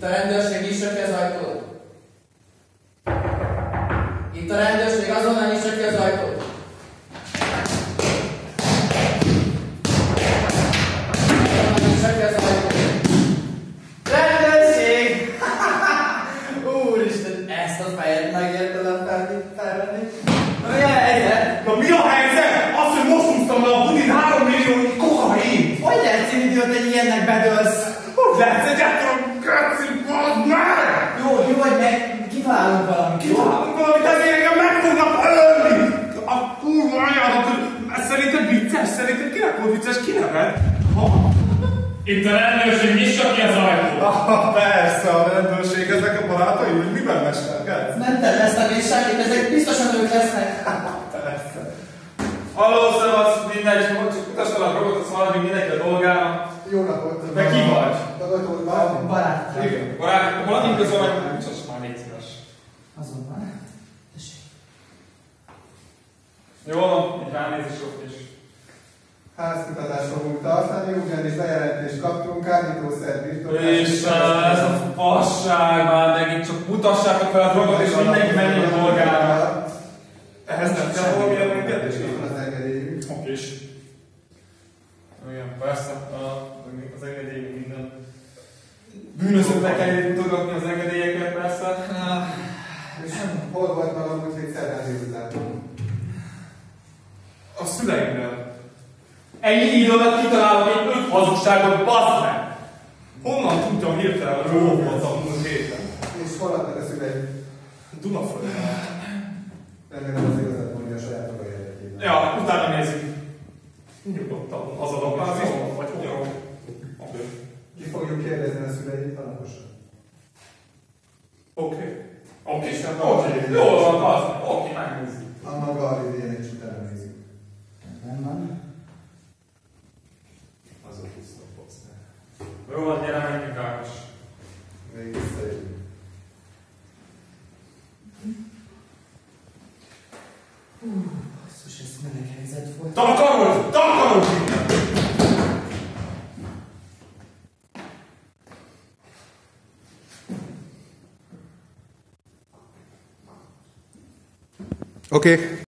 Itt a rendőrség, nyissa ki az ajtót! Itt a rendőrség, azonnal nyissa ki az ajtót! Azonnal nyissa ki az ajtót! Rendőrség! Úristen, ezt a fejet megértelem felvenni? Na jöjjön! Na mi a helyzet? Azt, hogy most húztam le a budin 3 millió kokain! Hogy lehet címidőt, hogy ilyennek bedőlsz? Hogy lehetsz egy ettől a köci, bazd meg! Jó vagy meg, kitalálunk valamit, jó? Kitalálunk valamit, ezért engem meg fognak ölni! A kurva anyádat, szerinted vicces? Szerinted kinek volt vicces? Ki neved? Itt a rendőrség, nyissa ki az ajtót! Persze, a rendőrség, ezek a barátaim, hogy miben mesterkedsz? Nem terveztem én semmit, ezek biztosan ők lesznek. Persze. Halló, szevasz, mindegy, csak utasd el a drogot, azt valamit mindenki a dolgára. Jó napot! De ki vagy? Barát. Igen. Barát, hol adjunk közben, hogy mutasd már, légy szíves. Azon van. Tessék. Jó van, egy ránézés ott is. Házkutatást fogunk tartani, ugyanis bejelentést kaptunk, kábítószer birtoklás. És ez a fasság már megint, csak mutassátok fel a drogot, és mindenki menjen a dolgára. Ehhez nem kell valamilyen engedés? Itt van az engedélyünk. Okés. Igen, persze, az engedély minden. Bűnözőknek kell mutogatni az engedélyeket, persze. És hol volt magam, úgyhogy szerdán délután? A szüleimnél. Ennyi idő alatt kitalálok egy 5 hazugságot, bazd meg! Honnan tudtam hirtelen, hogy jó voltam múlt héten? És hol adtak a szüleim? Dunaföldön. Remélem az igazat mondja a saját maga érdekében. Ja, utána nézzük. Nyugodtan hazadok már az izmon, vagy hol? Jó. Ki fogjuk kérdezni a szüleit alaposan? Oké. Oké, jól van, bazd meg. Oké, megnézzük. A maga a idén és utána nézzük. Nem van. Az a puszta posztál. Jó van, gyere, menjünk Ákos. Még visszajövünk. Basszus, ez meleg helyzet volt. Takarodj! Takarodj innen! Oké.